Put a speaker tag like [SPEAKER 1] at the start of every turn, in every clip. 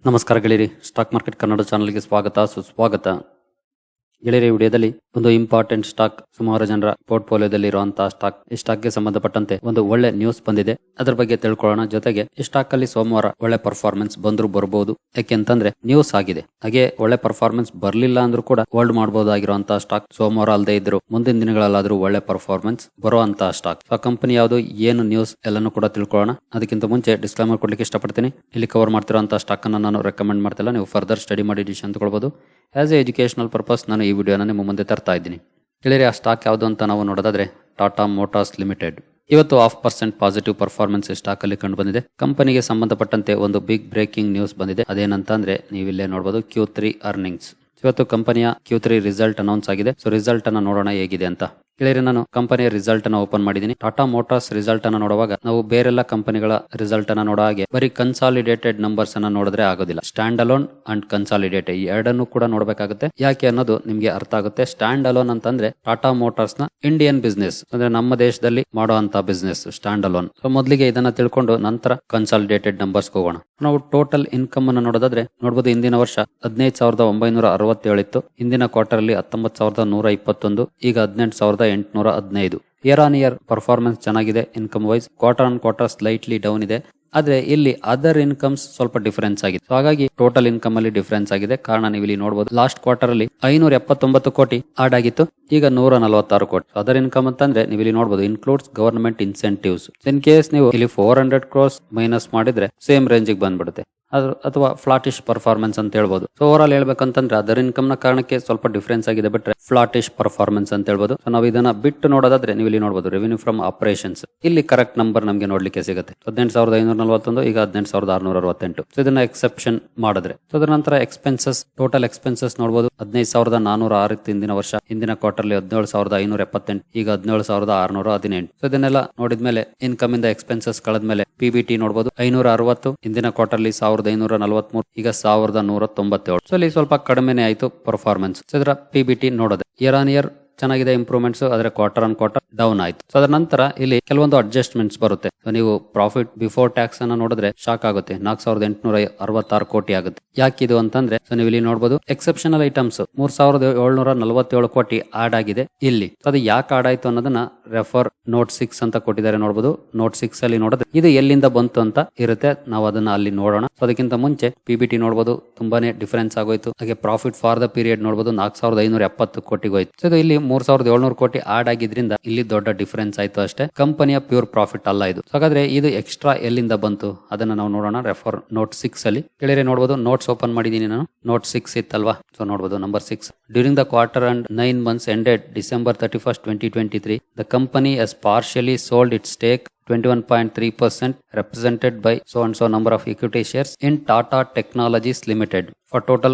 [SPEAKER 1] ನಮಸ್ಕಾರ ಗೆಳೆಯರಿ, stock market Kannada ಚಾನಲ್ಗೆ ಸ್ವಾಗತ ಸುಸ್ವಾಗತ. ಗೆಳೆಯರಿ, ವಿಡಿಯೋದಲ್ಲಿ ಒಂದು ಇಂಪಾರ್ಟೆಂಟ್ ಸ್ಟಾಕ್, ಸುಮಾರು ಜನರ ಪೋರ್ಟ್ಫೋಲಿಯೋದಲ್ಲಿ ಇರುವಂತಹ ಸ್ಟಾಕ್. ಈ ಸ್ಟಾಕ್ಗೆ ಸಂಬಂಧಪಟ್ಟಂತೆ ಒಂದು ಒಳ್ಳೆ ನ್ಯೂಸ್ ಬಂದಿದೆ, ಅದರ ಬಗ್ಗೆ ತಿಳ್ಕೊಳ್ಳೋಣ. ಜೊತೆಗೆ ಈ ಸ್ಟಾಕ್ ಅಲ್ಲಿ ಸೋಮವಾರ ಒಳ್ಳೆ ಪರ್ಫಾರ್ಮೆನ್ಸ್ ಬಂದ್ರು ಬರಬಹುದು, ಯಾಕೆಂತಂದ್ರೆ ನ್ಯೂಸ್ ಆಗಿದೆ. ಹಾಗೆ ಒಳ್ಳೆ ಪರ್ಫಾರ್ಮೆನ್ಸ್ ಬರ್ಲಿಲ್ಲ ಅಂದ್ರೂ ಕೂಡ ಹೋಲ್ಡ್ ಮಾಡಬಹುದಾಗಿರುವಂತಹ ಸ್ಟಾಕ್. ಸೋಮವಾರ ಅಲ್ಲದೆ ಇದ್ರು ಮುಂದಿನ ದಿನಗಳಲ್ಲಾದ್ರೂ ಒಳ್ಳೆ ಪರ್ಫಾರ್ಮೆನ್ಸ್ ಬರುವಂತಹ ಸ್ಟಾಕ್. ಆ ಕಂಪನಿ ಯಾವುದು, ಏನು ನ್ಯೂಸ್, ಎಲ್ಲಾನು ಕೂಡ ತಿಳ್ಕೊಳ್ಳೋಣ. ಅದಕ್ಕಿಂತ ಮುಂಚೆ ಡಿಸ್ಕ್ಲೈಮರ್ ಕೊಡ್ಲಿಕ್ಕೆ ಇಷ್ಟಪಡ್ತೀನಿ. ಇಲ್ಲಿ ಕವರ್ ಮಾಡ್ತಿರುವಂತಹ ಸ್ಟಾಕ್ ಅನ್ನು ನಾನು ರೆಕಮೆಂಡ್ ಮಾಡ್ತಿಲ್ಲ, ನೀವು ಫರ್ದರ್ ಸ್ಟಡಿ ಮಾಡಿ ಡಿಸಿಷನ್ ತಗೊಳ್ಬಹುದು. ಆಸ್ ಎ ಎಜುಕೇಶನಲ್ ಪರ್ಪಸ್ ನಾನು ಈ ವಿಡಿಯೋನ ನಿಮ್ಮ ಮುಂದೆ ತರ್ತಾ ಇದ್ದೀನಿ. ಗೆಳೆಯರಿ, ಆ ಸ್ಟಾಕ್ ಯಾವುದು ಅಂತ ನಾವು ನೋಡೋದಾದ್ರೆ ಟಾಟಾ ಮೋಟಾರ್ಸ್ ಲಿಮಿಟೆಡ್. ಇವತ್ತು 0.5% ಪಾಸಿಟಿವ್ ಪರ್ಫಾರ್ಮೆನ್ಸ್ ಸ್ಟಾಕ್ ಅಲ್ಲಿ ಕಂಡು ಬಂದಿದೆ. ಕಂಪನಿಗೆ ಸಂಬಂಧಪಟ್ಟಂತೆ ಒಂದು ಬಿಗ್ ಬ್ರೇಕಿಂಗ್ ನ್ಯೂಸ್ ಬಂದಿದೆ. ಅದೇನಂತಂದ್ರೆ ನೀವಿಲ್ಲೇ ನೋಡಬಹುದು, Q3 ಅರ್ನಿಂಗ್ಸ್. ಇವತ್ತು ಕಂಪನಿಯ Q3 ರಿಸಲ್ಟ್ ಅನೌನ್ಸ್ ಆಗಿದೆ. ಸೊ ರಿಸಲ್ಟ್ ಅನ್ನ ನೋಡೋಣ ಹೇಗಿದೆ ಅಂತ. ಗೆಳೆಯರಿ, ನಾನು ಕಂಪನಿಯ ರಿಸಲ್ಟ್ ಅನ್ನ ಓಪನ್ ಮಾಡಿದ್ದೀನಿ. ಟಾಟಾ ಮೋಟಾರ್ಸ್ ರಿಸಲ್ಟ್ ಅನ್ನ ನೋಡುವಾಗ ನಾವು ಬೇರೆಲ್ಲ ಕಂಪನಿಗಳ ರಿಸಲ್ಟ್ ಅನ್ನ ನೋಡೋ ಹಾಗೆ ಬರೀ ಕನ್ಸಾಲಿಡೇಟೆಡ್ ನಂಬರ್ಸ್ ಅನ್ನ ನೋಡಿದ್ರೆ ಆಗೋದಿಲ್ಲ. ಸ್ಟ್ಯಾಂಡ್ ಅಲೋನ್ ಅಂಡ್ ಕನ್ಸಾಲಿಡೇಟೆಡ್ ಎರಡನ್ನು ಕೂಡ ನೋಡಬೇಕಾಗುತ್ತೆ. ಯಾಕೆ ಅನ್ನೋದು ನಿಮ್ಗೆ ಅರ್ಥ ಆಗುತ್ತೆ. ಸ್ಟ್ಯಾಂಡ್ ಅಲೋನ್ ಅಂತಂದ್ರೆ ಟಾಟಾ ಮೋಟಾರ್ಸ್ ನ ಇಂಡಿಯನ್ ಬಿಸ್ನೆಸ್, ಅಂದ್ರೆ ನಮ್ಮ ದೇಶದಲ್ಲಿ ಮಾಡುವಂತ ಬಿಸ್ನೆಸ್ ಸ್ಟ್ಯಾಂಡ್ ಅಲೋನ್. ಸೊ ಮೊದಲಿಗೆ ಇದನ್ನ ತಿಳ್ಕೊಂಡು ನಂತರ ಕನ್ಸಾಲಿಡೇಟೆಡ್ ನಂಬರ್ಸ್ ಹೋಗೋಣ. ನಾವು ಟೋಟಲ್ ಇನ್ಕಮ್ ಅನ್ನು ನೋಡೋದಾದ್ರೆ ನೋಡಬಹುದು, ಹಿಂದಿನ ವರ್ಷ 15,967 ಇತ್ತು. ಹಿಂದಿನ ಕ್ವಾರ್ಟರ್ ಅಲ್ಲಿ 19,121, ಈಗ 18,815. ಇಯರ್ ಆನ್ ಇಯರ್ ಪರ್ಫಾರ್ಮೆನ್ಸ್ ಚೆನ್ನಾಗಿದೆ income wise. Quarter on quarter slightly down ಇದೆ. ಆದ್ರೆ ಇಲ್ಲಿ ಅದರ್ ಇನ್ಕಮ್ಸ್ ಸ್ವಲ್ಪ ಡಿಫರೆನ್ಸ್ ಆಗಿದೆ. ಸೊ ಹಾಗಾಗಿ ಟೋಟಲ್ ಇನ್ಕಮ್ ಅಲ್ಲಿ ಡಿಫರೆನ್ಸ್ ಆಗಿದೆ. ಕಾರಣ ನೀವು ಇಲ್ಲಿ ನೋಡಬಹುದು, ಲಾಸ್ಟ್ ಕ್ವಾರ್ಟರ್ ಅಲ್ಲಿ 579 ಕೋಟಿ ಆಡ್ ಆಗಿತ್ತು, ಈಗ 146 ಕೋಟಿ. ಅದರ್ ಇನ್ಕಮ್ ಅಂತಂದ್ರೆ ನೀವು ಇಲ್ಲಿ ನೋಡಬಹುದು, includes government incentives. In case ನೀವು ಇಲ್ಲಿ 400 crores ಮೈನಸ್ ಮಾಡಿದ್ರೆ ಸೇಮ್ ರೇಂಜಿಗೆ ಬಂದ್ಬಿಡುತ್ತೆ, ಅಥವಾ ಫ್ಲಾಟಿಶ್ ಪರ್ಫಾರ್ಮೆನ್ಸ್ ಅಂತ ಹೇಳ್ಬೋದು. ಸೊ ಓವರ್ ಆಲ್ ಹೇಳ್ಬೇಕಂತಂದ್ರೆ ಅದರ್ ಇನ್ಕಮ್ ನ ಕಾರಣಕ್ಕೆ ಸ್ವಲ್ಪ ಡಿಫರೆನ್ಸ್ ಆಗಿದೆ, ಬಿಟ್ರೆ ಫ್ಲಾಟಿಶ್ ಪರ್ಫಾರ್ಮೆನ್ಸ್ ಅಂತ ಹೇಳ್ಬೋದು. ಸೊ ನಾವು ಇದನ್ನ ಬಿಟ್ಟು ನೋಡೋದಾದ್ರೆ ನೀವು ಇಲ್ಲಿ ನೋಡಬಹುದು, ರೆವಿನ್ಯೂ ಫ್ರಮ್ ಆಪರೇಷನ್ಸ್. ಇಲ್ಲಿ ಕರೆಕ್ಟ್ ನಂಬರ್ ನಮಗೆ ನೋಡ್ಲಿಕ್ಕೆ ಸಿಗುತ್ತೆ. 18,541, ಈಗ 18,668. ಸೊ ಇದನ್ನ ಎಕ್ಸೆಪ್ಷನ್ ಮಾಡಿದ್ರೆ. ಸೊ ಅದರ ನಂತರ ಎಕ್ಸ್ಪೆನ್ಸಸ್, ಟೋಟಲ್ ಎಕ್ಸ್ಪೆನ್ಸಸ್ ನೋಡಬಹುದು, 15,406 ಇತ್ತು ಹಿಂದಿನ ವರ್ಷ. ಹಿಂದಿನ ಕ್ವಾರ್ಟರ್ ಅಲ್ಲಿ 17,578, ಈಗ 17,618. ಸೊ ಇದನ್ನೆಲ್ಲ ನೋಡಿದ್ಮೇಲೆ ಇನ್ಕಮ್ ಇಂದ ಎಕ್ಸ್ಪೆನ್ಸಸ್ ಕಳೆದ್ಮೇಲೆ PBT ನೋಡಬಹುದು, 560. ಹಿಂದಿನ ಕ್ವಾರ್ಟರ್ ಅಲ್ಲಿ 1,543, ಈಗ 1,197. ಸೊ ಇಲ್ಲಿ ಸ್ವಲ್ಪ ಕಡಿಮೆನೆ ಆಯ್ತು ಪರ್ಫಾರ್ಮೆನ್ಸ್. ಸೊ ಇದರ PBT ನೋಡೋದು ಇಯರ್ ಆನ್ ಇಯರ್ ಚೆನ್ನಾಗಿದೆ ಇಂಪ್ರೂವ್ಮೆಂಟ್ಸ್, ಆದ್ರೆ ಕ್ವಾರ್ಟರ್ ಆನ್ ಕ್ವಾರ್ಟರ್ ಡೌನ್ ಆಯ್ತು. ಸೊ ಅದರ ನಂತರ ಇಲ್ಲಿ ಕೆಲವೊಂದು ಅಡ್ಜಸ್ಟ್ಮೆಂಟ್ಸ್ ಬರುತ್ತೆ. ಸೊ ನೀವು ಪ್ರಾಫಿಟ್ ಬಿಫೋರ್ ಟ್ಯಾಕ್ಸ್ ಅನ್ನ ನೋಡಿದ್ರೆ ಶಾಕ್ ಆಗುತ್ತೆ, 4,866 ಕೋಟಿ ಆಗುತ್ತೆ. ಯಾಕಿದು ಅಂತಂದ್ರೆ ಸೊ ನೀವು ಇಲ್ಲಿ ನೋಡಬಹುದು, ಎಕ್ಸೆಪ್ಷನಲ್ ಐಟಮ್ಸ್ 3,747 ಕೋಟಿ ಆಡ್ ಆಗಿದೆ ಇಲ್ಲಿ. ಸೊ ಅದು ಯಾಕೆ ಆಡ್ ಆಯ್ತು ಅನ್ನೋದನ್ನ ರೆಫರ್ ನೋಟ್ 6 ಅಂತ ಕೊಟ್ಟಿದ್ದಾರೆ, ನೋಡಬಹುದು. ನೋಟ್ 6 ಅಲ್ಲಿ ನೋಡಿದ್ರೆ ಇದು ಎಲ್ಲಿಂದ ಬಂತು ಅಂತ ಇರುತ್ತೆ, ನಾವು ಅದನ್ನ ಅಲ್ಲಿ ನೋಡೋಣ. ಸೊ ಅದಕ್ಕಿಂತ ಮುಂಚೆ PBT ನೋಡಬಹುದು, ತುಂಬಾನೇ ಡಿಫರೆನ್ಸ್ ಆಗೋಯ್ತು. ಹಾಗೆ ಪ್ರಾಫಿಟ್ ಫಾರ್ ದ ಪೀರಿಯಡ್ ನೋಡಬಹುದು, 4,570 ಕೋಟಿಗೆ ಹೋಯ್ತು. ಸೊ ಇದು ಇಲ್ಲಿ 3,700 ಕೋಟಿ ಆಡ್ ಆಗಿದ್ರಿಂದ ಇಲ್ಲಿ ದೊಡ್ಡ ಡಿಫರೆನ್ಸ್ ಆಯ್ತು ಅಷ್ಟೇ, ಕಂಪನಿಯ ಪ್ಯೂರ್ ಪ್ರಾಫಿಟ್ ಅಲ್ಲ ಇದು. ಹಾಗಾದ್ರೆ ಇದು ಎಕ್ಸ್ಟ್ರಾ ಎಲ್ಲಿಂದ ಬಂತು ಅದನ್ನ ನಾವು ನೋಡೋಣ. ರೆಫರ್ ನೋಟ್ 6 ಅಲ್ಲಿ ಕೆಳಗೆ ನೋಡಬಹುದು, ನೋಟ್ಸ್ ಓಪನ್ ಮಾಡಿದೀನಿ ನಾನು. ನೋಟ್ 6 ಇತ್ತಲ್ವಾ, ಸೊ ನೋಡಬಹುದು number 6. During the quarter and 9 months ended December 31st, 2023, the company has partially sold its stake 21.3% represented by so and so number of equity shares in Tata Technologies Limited for total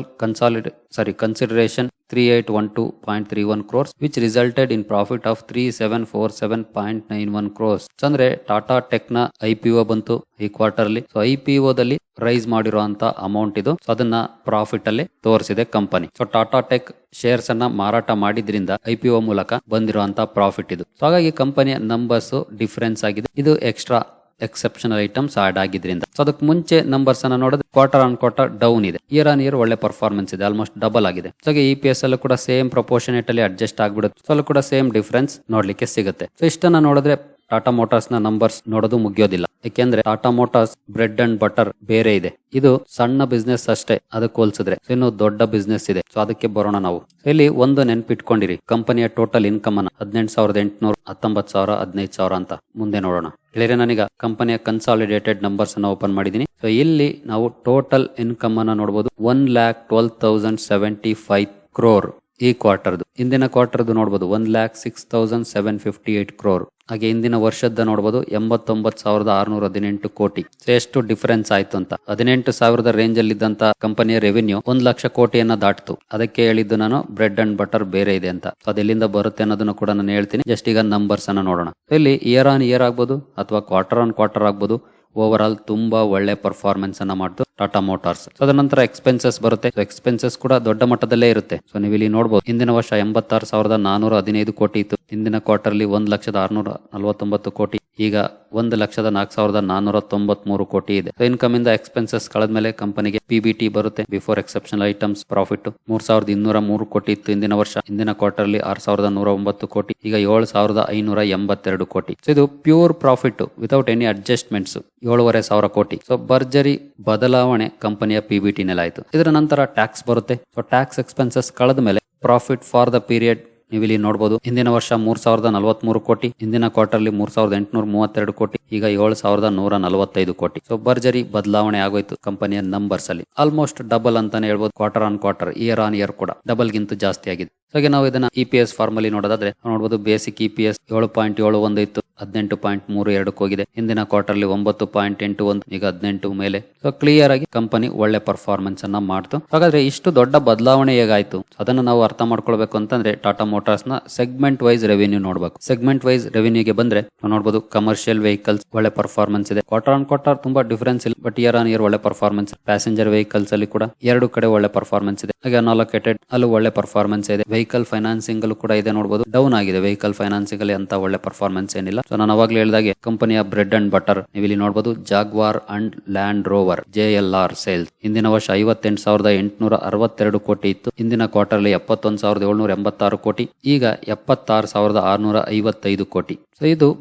[SPEAKER 1] consideration 3812.31 crores, which resulted in profit of 3747.91 crores. ಅಂದ್ರೆ Tata tech ನ IPO ಬಂತು ಈ quarter ಅಲ್ಲಿ. So IPO ದಲ್ಲಿ rice ಮಾಡಿರುವಂತ amount ಇದು. So ಅದನ್ನ profit ಅಲ್ಲಿ ತೋರಿಸಿದೆ company. So Tata tech shares ಅನ್ನ ಮಾರಾಟ ಮಾಡಿದ್ರಿಂದ IPO ಮೂಲಕ ಬಂದಿರುವಂತ ಪ್ರಾಫಿಟ್ ಇದು. ಸೊ ಹಾಗಾಗಿ ಕಂಪನಿಯ ನಂಬರ್ಸ್ ಡಿಫರೆನ್ಸ್ ಆಗಿದೆ. ಇದು ಎಕ್ಸ್ಟ್ರಾ ಎಕ್ಸೆಪ್ಷನಲ್ ಐಟಮ್ಸ್ ಆಡ್ ಆಗಿದ್ರಿಂದ. ಸೊ ಅದಕ್ಕೆ ಮುಂಚೆ ನಂಬರ್ಸ್ ಅನ್ನ ನೋಡಿದ್ರೆ ಕ್ವಾರ್ಟರ್ ಆನ್ ಕ್ವಾರ್ಟರ್ ಡೌನ್ ಇದೆ, ಇಯರ್ ಆನ್ ಇಯರ್ ಒಳ್ಳೆ ಪರ್ಫಾರ್ಮೆನ್ಸ್ ಇದೆ, ಆಲ್ಮೋಸ್ಟ್ ಡಬಲ್ ಆಗಿದೆ. ಸೊ EPS ಅಲ್ಲೂ ಕೂಡ ಸೇಮ್ ಪ್ರಪೋರ್ಷನೇಟ್ ಅಲ್ಲಿ ಅಡ್ಜಸ್ಟ್ ಆಗ್ಬಿಡುತ್ತೆ. ಸೊ ಅಲ್ಲೂ ಕೂಡ ಸೇಮ್ ಡಿಫರೆನ್ಸ್ ನೋಡ್ಲಿಕ್ಕೆ ಸಿಗುತ್ತೆ. ಸೊ ಇಷ್ಟನ್ನ ನೋಡಿದ್ರೆ ಟಾಟಾ ಮೋಟಾರ್ಸ್ ನ ನಂಬರ್ಸ್ ನೋಡೋದು ಮುಗಿಯೋದಿಲ್ಲ. ಯಾಕೆಂದ್ರೆ Tata motors bread and butter ಬೇರೆ ಇದೆ, ಇದು ಸಣ್ಣ ಬಿಸ್ನೆಸ್ ಅಷ್ಟೇ. ಅದಕ್ಕೆ ಹೋಲಿಸಿದ್ರೆ ಇನ್ನು ದೊಡ್ಡ ಬಿಸ್ನೆಸ್ ಇದೆ. ಸೊ ಅದಕ್ಕೆ ಬರೋಣ ನಾವು. ಇಲ್ಲಿ ಒಂದು ನೆನ್ಪಿಟ್ಕೊಂಡಿರಿ, ಕಂಪನಿಯ ಟೋಟಲ್ ಇನ್ಕಮ್ ಅನ್ನ 18,800, 19,000, 15,000 ಅಂತ ಮುಂದೆ ನೋಡೋಣ. ಹೇಳಿದ್ರೆ ನಾನೀಗ ಕಂಪನಿಯ ಕನ್ಸಾಲಿಡೇಟೆಡ್ ನಂಬರ್ಸ್ ಅನ್ನ ಓಪನ್ ಮಾಡಿದೀನಿ. ಸೊ ಇಲ್ಲಿ ನಾವು ಟೋಟಲ್ ಇನ್ಕಮ್ ಅನ್ನ ನೋಡಬಹುದು, 1,12,075 crore ಈ ಕ್ವಾರ್ಟರ್ದು. ಹಿಂದಿನ ಕ್ವಾರ್ಟರ್ದು ನೋಡಬಹುದು 1,06,758 crore. ಹಾಗೆ ಹಿಂದಿನ ವರ್ಷದ ನೋಡಬಹುದು 89,618 ಕೋಟಿ. ಎಷ್ಟು ಡಿಫರೆನ್ಸ್ ಆಯ್ತು ಅಂತ. 18,000 ರೇಂಜ್ ಅಲ್ಲಿ ಇದ್ದಂತ ಕಂಪನಿಯ ರೆವಿನ್ಯೂ 1,00,000 ಕೋಟಿಯನ್ನ ದಾಟಿತು. ಅದಕ್ಕೆ ಹೇಳಿದ್ದು ನಾನು ಬ್ರೆಡ್ ಅಂಡ್ ಬಟರ್ ಬೇರೆ ಇದೆ ಅಂತ. ಅದೆಲ್ಲಿಂದ ಬರುತ್ತೆ ಅನ್ನೋದನ್ನು ಕೂಡ ನಾನು ಹೇಳ್ತೀನಿ. ಜಸ್ಟ್ ಈಗ ನಂಬರ್ಸ್ ಅನ್ನ ನೋಡೋಣ. ಇಲ್ಲಿ ಇಯರ್ ಆನ್ ಇಯರ್ ಆಗ್ಬೋದು ಅಥವಾ ಕ್ವಾರ್ಟರ್ ಆನ್ ಕ್ವಾರ್ಟರ್ ಆಗ್ಬೋದು, ಓವರ್ ಆಲ್ ತುಂಬಾ ಒಳ್ಳೆ ಪರ್ಫಾರ್ಮೆನ್ಸ್ ಅನ್ನ ಮಾಡ್ತು ಟಾಟಾ ಮೋಟಾರ್ಸ್. ಅದರ ನಂತರ ಎಕ್ಸ್ಪೆನ್ಸಸ್ ಬರುತ್ತೆ. ಎಕ್ಸ್ಪೆನ್ಸಸ್ ಕೂಡ ದೊಡ್ಡ ಮಟ್ಟದಲ್ಲೇ ಇರುತ್ತೆ. ಸೊ ನೀವು ಇಲ್ಲಿ ನೋಡಬಹುದು, ಹಿಂದಿನ ವರ್ಷ 86,415 ಕೋಟಿ ಇತ್ತು. ಹಿಂದಿನ ಕ್ವಾರ್ಟರ್ ಅಲ್ಲಿ 1,649 ಕೋಟಿ. ಈಗ 1,04,493 ಕೋಟಿ ಇದೆ. ಇನ್ಕಮ್ ಇಂದ ಎಕ್ಸ್ಪೆನ್ಸಸ್ ಕಳೆದ್ಮೇಲೆ ಕಂಪನಿಗೆ PBT ಬರುತ್ತೆ, ಬಿಫೋರ್ ಎಕ್ಸೆಪ್ಷನಲ್ ಐಟಮ್ಸ್ ಪ್ರಾಫಿಟ್ 3,203 ಕೋಟಿ ಇತ್ತು ಹಿಂದಿನ ವರ್ಷ. ಹಿಂದಿನ ಕ್ವಾರ್ಟರ್ಲಿ 6,109 ಕೋಟಿ, ಈಗ 7,582 ಕೋಟಿ. ಇದು pure profit without any adjustments 7,500 ಕೋಟಿ. ಭರ್ಜರಿ ಬದಲಾವಣೆ ಕಂಪನಿಯ PBT ನೆಲಾಯಿತು. ಇದರ ನಂತರ ಟ್ಯಾಕ್ಸ್ ಬರುತ್ತೆ. ಟ್ಯಾಕ್ಸ್ ಎಕ್ಸ್ಪೆನ್ಸಸ್ ಕಳೆದ ಮೇಲೆ ಪ್ರಾಫಿಟ್ ಫಾರ್ ದ ಪೀರಿಯಡ್ ನೀವು ಇಲ್ಲಿ ನೋಡಬಹುದು. ಹಿಂದಿನ ವರ್ಷ 3,043 ಕೋಟಿ, ಹಿಂದಿನ ಕ್ವಾರ್ಟರ್ಲಿ 3,832 ಕೋಟಿ, ಈಗ 7,145 ಕೋಟಿ. ಭರ್ಜರಿ ಬದಲಾವಣೆ ಆಗೋಯ್ತು ಕಂಪನಿಯ ನಂಬರ್ಸ್ ಅಲ್ಲಿ. ಆಲ್ಮೋಸ್ಟ್ ಡಬಲ್ ಅಂತಾನೆ ಹೇಳ್ಬೋದು. Quarter on quarter, year on year ಕೂಡ ಡಬಲ್ ಗಿಂತ ಜಾಸ್ತಿ ಆಗಿದೆ. ಹಾಗೆ ನಾವು ಇದನ್ನ EPS ಫಾರ್ಮಲ್ಲಿ ನೋಡೋದಾದ್ರೆ ನೋಡಬಹುದು. ಬೇಸಿಕ್ EPS 7.71 ಇತ್ತು, 18.32 ಹೋಗಿದೆ. ಹಿಂದಿನ ಕ್ವಾರ್ಟರ್ಲಿ 9.81, ಈಗ 18 ಮೇಲೆ. ಕ್ಲಿಯರ್ ಆಗಿ ಕಂಪನಿ ಒಳ್ಳೆ ಪರ್ಫಾರ್ಮೆನ್ಸ್ ಅನ್ನ ಮಾಡ್ತು. ಹಾಗಾದ್ರೆ ಇಷ್ಟು ದೊಡ್ಡ ಬದಲಾವಣೆ ಹೇಗಾಯ್ತು ಅದನ್ನ ನಾವು ಅರ್ಥ ಮಾಡ್ಕೊಳ್ಬೇಕು ಅಂತಂದ್ರೆ ಟಾಟಾ ಮೋಟಾರ್ಸ್ ನ ಸೆಗ್ಮೆಂಟ್ ವೈಸ್ ರೆವಿನ್ಯೂ ನೋಡಬೇಕು. ಸೆಗ್ಮೆಂಟ್ ವೈಸ್ ರೆವಿನ್ಯೂಗೆ ಬಂದ್ರೆ ನೋಡಬಹುದು, ಕಮರ್ಷಿಯಲ್ ವೆಹಿಕಲ್ಸ್ ಒಳ್ಳೆ ಪರ್ಫಾರ್ಮೆನ್ಸ್ ಇದೆ. ಕ್ವಾರ್ಟರ್ ಆನ್ ಕ್ವಾರ್ಟರ್ ತುಂಬಾ ಡಿಫರೆನ್ಸ್ ಇಲ್ಲ, ಬಟ್ ಇಯರ್ ಆನ್ ಇಯರ್ ಒಳ್ಳೆ ಪರ್ಫಾರ್ಮೆನ್ಸ್. ಪ್ಯಾಸೆಂಜರ್ ವೆಹಿಕಲ್ಸ್ ಅಲ್ಲಿ ಕೂಡ ಎರಡು ಕಡೆ ಒಳ್ಳೆ ಪರ್ಫಾರ್ಮೆನ್ಸ್ ಇದೆ. ಹಾಗೆ ಅನ್ಅಲೋಕೇಟೆಡ್ ಅಲ್ಲೂ ಒಳ್ಳೆ ಪರ್ಫಾರ್ಮೆನ್ಸ್ ಇದೆ. ವೆಹಿಕಲ್ ಫೈನಾನ್ಸಿಂಗ್ ಅಲ್ಲೂ ಕೂಡ ಇದೆ ನೋಡಬಹುದು, ಡೌನ್ ಆಗಿದೆ. ವೆಹಿಕಲ್ ಫೈನಾನ್ಸಿಂಗ್ ಅಲ್ಲಿ ಅಂತ ಒಳ್ಳೆ ಪರ್ಫಾರ್ಮೆನ್ಸ್ ಏನಿಲ್ಲ. ನಾನು ಅವಾಗಲೇ ಹೇಳಿದಾಗೆ ಕಂಪನಿಯ ಬ್ರೆಡ್ ಅಂಡ್ ಬಟರ್ ನೀವು ಇಲ್ಲಿ ನೋಡಬಹುದು, Jaguar and land rover JLR sales ಹಿಂದಿನ ವರ್ಷ 58,862 ಕೋಟಿ ಇತ್ತು. ಹಿಂದಿನ ಕ್ವಾರ್ಟರ್ಲಿ 71,786 ಕೋಟಿ, ಈಗ 76,655 ಕೋಟಿ. ಇದು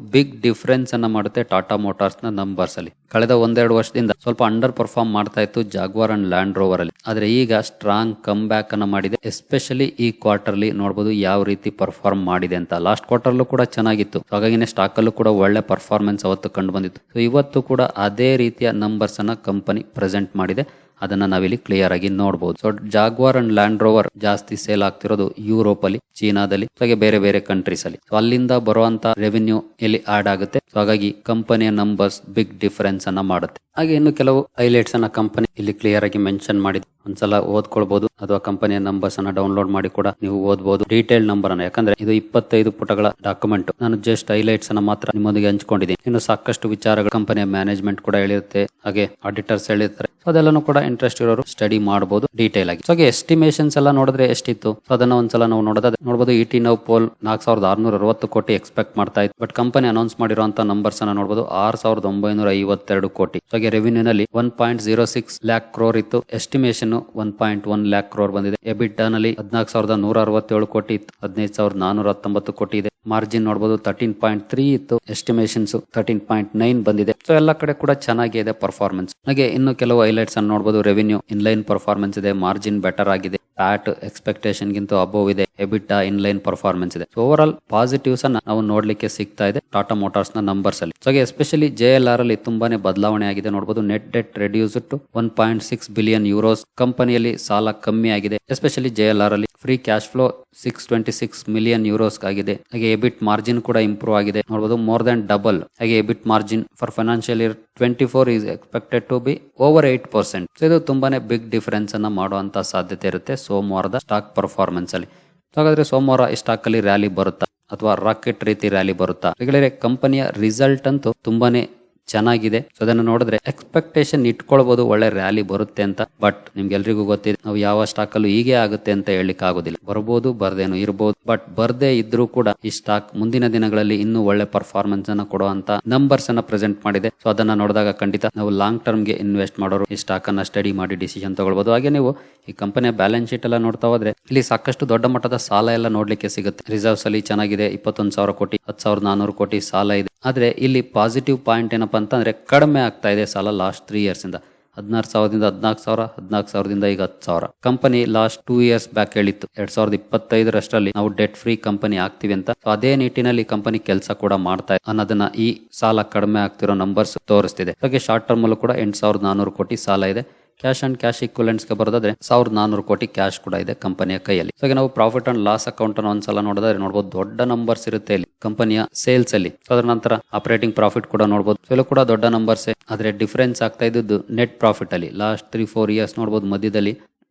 [SPEAKER 1] ಬಿಗ್ ಡಿಫರೆನ್ಸ್ ಅನ್ನ ಮಾಡುತ್ತೆ ಟಾಟಾ ಮೋಟಾರ್ಸ್ ನ ನಂಬರ್ಸ್ ಅಲ್ಲಿ. ಕಳೆದ 1-2 ವರ್ಷದಿಂದ ಸ್ವಲ್ಪ ಅಂಡರ್ ಪರ್ಫಾರ್ಮ್ ಮಾಡ್ತಾ ಇತ್ತು ಜಾಗ್ವಾರ್ ಅಂಡ್ ಲ್ಯಾಂಡ್ ರೋವರ್ ಅಲ್ಲಿ, ಆದ್ರೆ ಈಗ ಸ್ಟ್ರಾಂಗ್ ಕಮ್ ಬ್ಯಾಕ್ ಅನ್ನ ಮಾಡಿದೆ. ಎಸ್ಪೆಷಲಿ ಈ ಕ್ವಾರ್ಟರ್ಲಿ ನೋಡಬಹುದು ಯಾವ ರೀತಿ ಪರ್ಫಾರ್ಮ್ ಮಾಡಿದೆ ಅಂತ. ಲಾಸ್ಟ್ ಕ್ವಾರ್ಟರ್ಲು ಕೂಡ ಚೆನ್ನಾಗಿತ್ತು, ಹಾಗಾಗಿ ಸ್ಟಾಕ್ ಅಲ್ಲೂ ಕೂಡ ಒಳ್ಳೆ ಪರ್ಫಾರ್ಮೆನ್ಸ್ ಅವತ್ತು ಕಂಡು ಬಂದಿತ್ತು. ಇವತ್ತು ಕೂಡ ಅದೇ ರೀತಿಯ ನಂಬರ್ಸ್ ಅನ್ನ ಕಂಪನಿ ಪ್ರೆಸೆಂಟ್ ಮಾಡಿದೆ. ಅದನ್ನ ನಾವಿಲ್ಲಿ ಕ್ಲಿಯರ್ ಆಗಿ ನೋಡಬಹುದು. ಜಾಗ್ವಾರ್ ಅಂಡ್ ಲ್ಯಾಂಡ್ ರೋವರ್ ಜಾಸ್ತಿ ಸೇಲ್ ಆಗ್ತಿರೋದು ಯುರೋಪ್ ಅಲ್ಲಿ, ಚೀನಾದಲ್ಲಿ, ಹಾಗೆ ಬೇರೆ ಬೇರೆ ಕಂಟ್ರೀಸ್ ಅಲ್ಲಿ. ಅಲ್ಲಿಂದ ಬರುವಂತ ರೆವಿನ್ಯೂ ಇಲ್ಲಿ ಆಡ್ ಆಗುತ್ತೆ. ಹಾಗಾಗಿ ಕಂಪನಿಯ ನಂಬರ್ಸ್ ಬಿಗ್ ಡಿಫರೆನ್ಸ್ ಅನ್ನ ಮಾಡುತ್ತೆ. ಹಾಗೆ ಇನ್ನು ಕೆಲವು ಹೈಲೈಟ್ಸ್ ಅನ್ನ ಕಂಪನಿ ಇಲ್ಲಿ ಕ್ಲಿಯರ್ ಆಗಿ ಮೆನ್ಷನ್ ಮಾಡಿದೆ. ಒಂದ್ಸಲ ಓದ್ಕೊಳ್ಬಹುದು ಅಥವಾ ಕಂಪನಿಯ ನಂಬರ್ಸ್ ಅನ್ನ ಡೌನ್ಲೋಡ್ ಮಾಡಿ ಕೂಡ ನೀವು ಓದಬಹುದು. ಡೀಟೇಲ್ ನಂಬರ್ ಅನ್ನ, ಯಾಕಂದ್ರೆ ಇದು 25 ಪುಟಗಳ ಡಾಕ್ಯುಮೆಂಟ್. ನಾನು ಜಸ್ಟ್ ಹೈಲೈಟ್ಸ್ ಅನ್ನ ಮಾತ್ರ ನಿಮ್ಮೊಂದಿಗೆ ಹಂಚ್ಕೊಂಡಿದ್ದೀನಿ. ಇನ್ನು ಸಾಕಷ್ಟು ವಿಚಾರಗಳು ಕಂಪನಿಯ ಮ್ಯಾನೇಜ್ಮೆಂಟ್ ಕೂಡ ಹೇಳಿರುತ್ತೆ, ಹಾಗೆ ಆಡಿಟರ್ಸ್ ಹೇಳಿರ್ತಾರೆ. ಅದೆಲ್ಲನೂ ಕೂಡ ಇಂಟ್ರೆಸ್ಟ್ ಇರೋರು ಸ್ಟಡಿ ಮಾಡಬಹುದು ಡೀಟೇಲ್ ಆಗಿ. ಹಾಗೆ ಎಸ್ಟಿಮೇಷನ್ಸ್ ಎಲ್ಲ ನೋಡಿದ್ರೆ ಎಷ್ಟಿತ್ತು ಅದನ್ನ ಒಂದ್ಸಲ ನಾವು ನೋಡಬಹುದು. ET Now ಪೋಲ್ 4,660 ಕೋಟಿ ಎಕ್ಸ್ಪೆಕ್ಟ್ ಮಾಡ್ತಾ ಇತ್ತು, ಬಟ್ ಕಂಪನಿ ಅನೌನ್ಸ್ ಮಾಡಿರುವಂತ ನಂಬರ್ಸ್ ಅನ್ನ ನೋಡಬಹುದು, 6,952 ಕೋಟಿ. ಹಾಗೆ ರೆವಿನ್ಯೂ ನಲ್ಲಿ 1.06 ಲ್ಯಾಕ್ ಕ್ರೋರ್ ಇತ್ತು, ಎಸ್ಟಿಮೇಷನ್ 1.1 ಲ್ಯಾಕ್ ಕ್ರೋರ್ ಬಂದಿದೆ. EBITDA ನಲ್ಲಿ 14,167 ಕೋಟಿ ಇತ್ತು, 15,419 ಕೋಟಿ ಇದೆ. ಮಾರ್ಜಿನ್ ನೋಡಬಹುದು 13.3 ಇತ್ತು, ಎಸ್ಟಿಮೇಷನ್ಸ್ 13.9 ಬಂದಿದೆ. ಎಲ್ಲ ಕಡೆ ಕೂಡ ಚೆನ್ನಾಗಿದೆ ಪರ್ಫಾರ್ಮೆನ್ಸ್. ಹಾಗೆ ಇನ್ನು ಕೆಲವು ಹೈಲೈಟ್ಸ್ ಅನ್ನು ನೋಡಬಹುದು. ರೆವಿನ್ಯೂ ಇನ್ಲೈನ್ ಪರ್ಫಾರ್ಮೆನ್ಸ್ ಇದೆ, ಮಾರ್ಜಿನ್ ಬೆಟರ್ ಆಗಿದೆ, ಪ್ಯಾಟ್ ಎಕ್ಸ್ಪೆಕ್ಟೇಷನ್ ಗಿಂತ ಅಬೋವ್ ಇದೆ, EBITDA ಇನ್ಲೈನ್ ಪರ್ಫಾರ್ಮೆನ್ಸ್ ಇದೆ. ಓವರ್ ಆಲ್ ಪಾಸಿಟಿವ್ಸ್ ಅನ್ನ ನಾವು ನೋಡ್ಲಿಕ್ಕೆ ಸಿಗ್ತಾ ಇದೆ ಟಾಟಾ ಮೋಟಾರ್ಸ್ ನ ನಂಬರ್ಸ್ ಅಲ್ಲಿ. ಹಾಗೆ ಎಸ್ಪೆಷಲಿ JLR ಅಲ್ಲಿ ತುಂಬಾನೇ ಬದಲಾವಣೆ ಆಗಿದೆ ನೋಡಬಹುದು. Net debt reduced to 1.6 billion euros. ಕಂಪನಿಯಲ್ಲಿ ಸಾಲ ಕಮ್ಮಿ ಆಗಿದೆ, ಎಸ್ಪೆಷಲಿ JLR ಅಲ್ಲಿ. Free cash flow 626 million euros ಆಗಿದೆ. ಹಾಗೆ EBIT ಮಾರ್ಜಿನ್ ಕೂಡ ಇಂಪ್ರೂವ್ ಆಗಿದೆ ನೋಡಬಹುದು, ಮೋರ್ ದನ್ ಡಬಲ್. ಹಾಗೆ EBIT margin for financial year 24 is expected to be over 8%. ಇದು ತುಂಬಾನೇ ಬಿಗ್ ಡಿಫರೆನ್ಸ್ ಅನ್ನ ಮಾಡುವಂತ ಸಾಧ್ಯತೆ ಇರುತ್ತೆ ಸೋಮವಾರದ ಸ್ಟಾಕ್ ಪರ್ಫಾರ್ಮೆನ್ಸ್ ಅಲ್ಲಿ. ಹಾಗಾದ್ರೆ ಸೋಮವಾರ ಈ ಸ್ಟಾಕ್ ಅಲ್ಲಿ ರ್ಯಾಲಿ ಬರುತ್ತಾ ಅಥವಾ ರಾಕೆಟ್ ರೀತಿ ರ್ಯಾಲಿ ಬರುತ್ತಾ? ಈಗಲೇ ಕಂಪನಿಯ ರಿಸಲ್ಟ್ ಅಂತೂ ತುಂಬಾನೇ ಚೆನ್ನಾಗಿದೆ. ಅದನ್ನು ನೋಡಿದ್ರೆ ಎಕ್ಸ್ಪೆಕ್ಟೇಷನ್ ಇಟ್ಕೊಳ್ಬಹುದು ಒಳ್ಳೆ ರ್ಯಾಲಿ ಬರುತ್ತೆ ಅಂತ. ಬಟ್ ನಿಮ್ಗೆಲ್ರಿಗೂ ಗೊತ್ತಿದೆ, ನಾವು ಯಾವ ಸ್ಟಾಕ್ ಅಲ್ಲೂ ಹೀಗೆ ಆಗುತ್ತೆ ಅಂತ ಹೇಳಲಿಕ್ಕೆ ಆಗೋದಿಲ್ಲ. ಬರ್ಬೋದು, ಬರ್ದೇನು ಇರಬಹುದು. ಬಟ್ ಬರ್ದೇ ಇದ್ರೂ ಕೂಡ ಈ ಸ್ಟಾಕ್ ಮುಂದಿನ ದಿನಗಳಲ್ಲಿ ಇನ್ನೂ ಒಳ್ಳೆ ಪರ್ಫಾರ್ಮೆನ್ಸ್ ಅನ್ನ ಕೊಡುವಂತ ನಂಬರ್ಸ್ ಅನ್ನ ಪ್ರೆಸೆಂಟ್ ಮಾಡಿದೆ. ಸೊ ಅದನ್ನ ನೋಡಿದಾಗ ಖಂಡಿತ ನಾವು ಲಾಂಗ್ ಟರ್ಮ್ ಗೆ ಇನ್ವೆಸ್ಟ್ ಮಾಡೋರು ಈ ಸ್ಟಾಕ್ ಅನ್ನ ಸ್ಟಡಿ ಮಾಡಿ ಡಿಸಿಷನ್ ತಗೊಳ್ಬಹುದು. ಹಾಗೆ ನೀವು ಈ ಕಂಪನಿಯ ಬ್ಯಾಲೆನ್ಸ್ ಶೀಟ್ ಎಲ್ಲ ನೋಡ್ತಾ ಹೋದ್ರೆ ಇಲ್ಲಿ ಸಾಕಷ್ಟು ದೊಡ್ಡ ಮಟ್ಟದ ಸಾಲ ಎಲ್ಲ ನೋಡ್ಲಿಕ್ಕೆ ಸಿಗುತ್ತೆ. ರಿಸರ್ವ್ಸ್ ಅಲ್ಲಿ ಚೆನ್ನಾಗಿದೆ, 21,000 ಕೋಟಿ, 10,400 ಕೋಟಿ ಸಾಲ ಇದೆ. ಆದ್ರೆ ಇಲ್ಲಿ ಪಾಸಿಟಿವ್ ಪಾಯಿಂಟ್ ಏನಪ್ಪಾ ಅಂತಂದ್ರೆ ಕಡಿಮೆ ಆಗ್ತಾ ಇದೆ ಸಾಲ ಲಾಸ್ಟ್ 3 ಇಯರ್ಸ್ ಇಂದ. 16,000ದಿಂದ 14,000, 14,000ದಿಂದ ಈಗ 10,000. ಕಂಪನಿ ಲಾಸ್ಟ್ 2 ಇಯರ್ಸ್ ಬ್ಯಾಕ್ ಹೇಳಿತ್ತು 2025 ನಾವು ಡೆಟ್ ಫ್ರೀ ಕಂಪನಿ ಆಗ್ತೀವಿ ಅಂತ. ಅದೇ ನಿಟ್ಟಿನಲ್ಲಿ ಕಂಪನಿ ಕೆಲಸ ಕೂಡ ಮಾಡ್ತಾ ಇದೆ ಅನ್ನೋದನ್ನ ಈ ಸಾಲ ಕಡಿಮೆ ಆಗ್ತಿರೋ ನಂಬರ್ಸ್ ತೋರಿಸ್ತಿದೆ. ಹಾಗೆ ಶಾರ್ಟ್ ಟರ್ಮ್ ಅಲ್ಲೂ ಕೂಡ 8,400 ಕೋಟಿ ಸಾಲ ಇದೆ. ಕ್ಯಾಶ್ ಅಂಡ್ ಕ್ಯಾಶ್ ಈಕ್ವಲೆಂಟ್ಸ್ ಗೆ ಬರೋದಾದ್ರೆ 1,400 ಕೋಟಿ ಕ್ಯಾಶ್ ಕೂಡ ಇದೆ ಕಂಪನಿಯ ಕೈಯಲ್ಲಿ. ಹಾಗೆ ನಾವು ಪ್ರಾಫಿಟ್ ಅಂಡ್ ಲಾಸ್ ಅಕೌಂಟ್ ಅನ್ನು ಒಂದ್ಸಲ ನೋಡಿದ್ರೆ ನೋಡಬಹುದು, ದೊಡ್ಡ ನಂಬರ್ಸ್ ಇರುತ್ತೆ ಇಲ್ಲಿ ಕಂಪನಿಯ ಸೇಲ್ಸ್ ಅಲ್ಲಿ. ಅದರ ನಂತರ ಆಪರೇಟಿಂಗ್ ಪ್ರಾಫಿಟ್ ಕೂಡ ನೋಡಬಹುದು, ಇದೆಲ್ಲ ಕೂಡ ದೊಡ್ಡ ನಂಬರ್ಸ್. ಆದ್ರೆ ಡಿಫರೆನ್ಸ್ ಆಗ್ತಾ ಇದ್ದು ನೆಟ್ ಪ್ರಾಫಿಟ್ ಅಲ್ಲಿ. ಲಾಸ್ಟ್ 3-4 ಇಯರ್ಸ್ ನೋಡಬಹುದು, ಮಧ್ಯದಲ್ಲಿ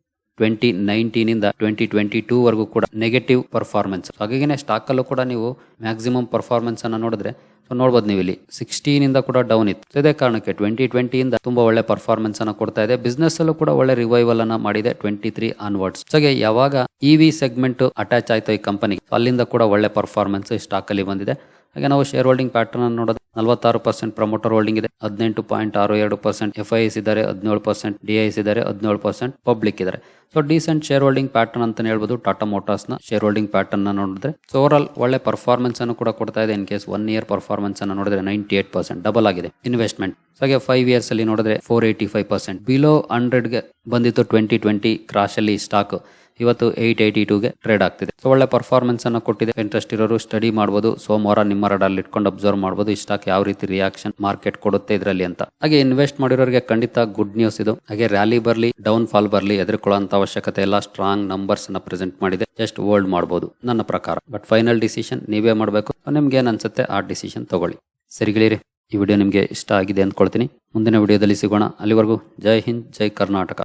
[SPEAKER 1] 2019 ಇಂದ 2022 ವರೆಗೂ ಕೂಡ ನೆಗೆಟಿವ್ ಪರ್ಫಾರ್ಮೆನ್ಸ್. ಹಾಗಾಗಿ ಸ್ಟಾಕ್ ಅಲ್ಲೂ ಕೂಡ ನೀವು ಮ್ಯಾಕ್ಸಿಮಮ್ ಪರ್ಫಾರ್ಮೆನ್ಸ್ ಅನ್ನ ನೋಡಿದ್ರೆ ನೋಡಬಹುದು, ನೀವು ಇಲ್ಲಿ 16 ಇಂದ ಕೂಡ ಡೌನ್ ಇತ್ತು. ಇದೇ ಕಾರಣಕ್ಕೆ 2020 ಇಂದ ತುಂಬಾ ಒಳ್ಳೆ ಪರ್ಫಾರ್ಮೆನ್ಸ್ ಅನ್ನ ಕೊಡ್ತಾ ಇದೆ. ಬಿಸ್ನೆಸ್ ಅಲ್ಲೂ ಕೂಡ ಒಳ್ಳೆ ರಿವೈವಲ್ ಅನ್ನ ಮಾಡಿದೆ 23 ಆನ್ವರ್ಡ್ಸ್. ಹಾಗೆ ಯಾವಾಗ EV ಸೆಗ್ಮೆಂಟ್ ಅಟ್ಯಾಚ್ ಆಯ್ತು ಈ ಕಂಪನಿಗೆ, ಅಲ್ಲಿಂದ ಕೂಡ ಒಳ್ಳೆ ಪರ್ಫಾರ್ಮೆನ್ಸ್ ಸ್ಟಾಕ್ ಅಲ್ಲಿ ಬಂದಿದೆ. ಹಾಗೆ ನಾವು ಶೇರ್ ಹೋಲ್ಡಿಂಗ್ ಪ್ಯಾಟರ್ನ್ ಅನ್ನು ನೋಡೋದು 46% ಪ್ರಮೋಟರ್ ಹೋಲ್ಡಿಂಗ್ ಇದೆ, 18.62% FIs ಇದ್ದಾರೆ, 17% DIs ಇದ್ದಾರೆ, 17% ಪಬ್ಲಿಕ್ ಇದ್ದಾರೆ. So decent share holding pattern ಅಂತ ಹೇಳ್ಬೋದು ಟಾಟಾ ಮೋಟಾರ್ಸ್ ನ ಶೇರ್ ಹೋಲ್ಡಿಂಗ್ ಪ್ಯಾಟರ್ನ್ ನೋಡಿದ್ರೆ. ಸೊ ಓವರ್ ಆಲ್ ಒಳ್ಳೆ ಪರ್ಫಾರ್ಮೆನ್ಸ್ ಅನ್ನು ಕೂಡ ಕೊಡ್ತಾ ಇದೆ. ಇನ್ ಕೇಸ್ 1 year ಪರ್ಫಾರ್ಮೆನ್ಸ್ ಅನ್ನು ನೋಡಿದ್ರೆ 98% ಡಬಲ್ ಆಗಿದೆ ಇನ್ವೆಸ್ಟ್ಮೆಂಟ್. ಹಾಗೆ 5 years ಅಲ್ಲಿ ನೋಡಿದ್ರೆ 485%. ಬಿಲೋ 100 ಗೆ ಬಂದಿತ್ತು 2020 ಕ್ರಾಶ್ ಅಲ್ಲಿ ಸ್ಟಾಕ್, ಇವತ್ತು 882ಗೆ ಟ್ರೇಡ್ ಆಗ್ತಿದೆ. ಸೊ ಒಳ್ಳೆ ಪರ್ಫಾರ್ಮೆನ್ಸ್ ಅನ್ನು ಕೊಟ್ಟಿದೆ. ಇಂಟ್ರೆಸ್ಟ್ ಇರೋರು ಸ್ಟಡಿ ಮಾಡಬಹುದು. ಸೋಮವಾರ ನಿಮ್ಮ ರಡಾರ್ ಇಟ್ಕೊಂಡು ಅಬ್ಸರ್ವ್ ಮಾಡಬಹುದು ಈ ಸ್ಟಾಕ್ ಯಾವ ರೀತಿ ರಿಯಾಕ್ಷನ್ ಮಾರ್ಕೆಟ್ ಕೊಡುತ್ತೆ ಇದರಲ್ಲಿ ಅಂತ. ಹಾಗೆ ಇನ್ವೆಸ್ಟ್ ಮಾಡಿರೋರಿಗೆ ಖಂಡಿತ ಗುಡ್ ನ್ಯೂಸ್ ಇದು. ಹಾಗೆ ರ್ಯಾಲಿ ಬರ್ಲಿ ಡೌನ್ ಫಾಲ್ ಬರ್ಲಿ ಎದುರ್ಕೊಳ್ಳುವಂತ ಅವಶ್ಯಕತೆ ಎಲ್ಲ. ಸ್ಟ್ರಾಂಗ್ ನಂಬರ್ಸ್ ಅನ್ನ ಪ್ರೆಸೆಂಟ್ ಮಾಡಿದೆ, ಜಸ್ಟ್ ಹೋಲ್ಡ್ ಮಾಡಬಹುದು ನನ್ನ ಪ್ರಕಾರ. ಬಟ್ ಫೈನಲ್ ಡಿಸಿಷನ್ ನೀವೇ ಮಾಡಬೇಕು. ನಿಮ್ಗೆ ಏನ್ ಅನ್ಸುತ್ತೆ ಆ ಡಿಸಿಷನ್ ತಗೊಳ್ಳಿ. ಸರಿಗಳಿರಿ, ಈ ವಿಡಿಯೋ ನಿಮ್ಗೆ ಇಷ್ಟ ಆಗಿದೆ ಅಂದ್ಕೊಳ್ತೀನಿ. ಮುಂದಿನ ವಿಡಿಯೋದಲ್ಲಿ ಸಿಗೋಣ. ಅಲ್ಲಿವರೆಗೂ ಜೈ ಹಿಂದ್, ಜೈ ಕರ್ನಾಟಕ.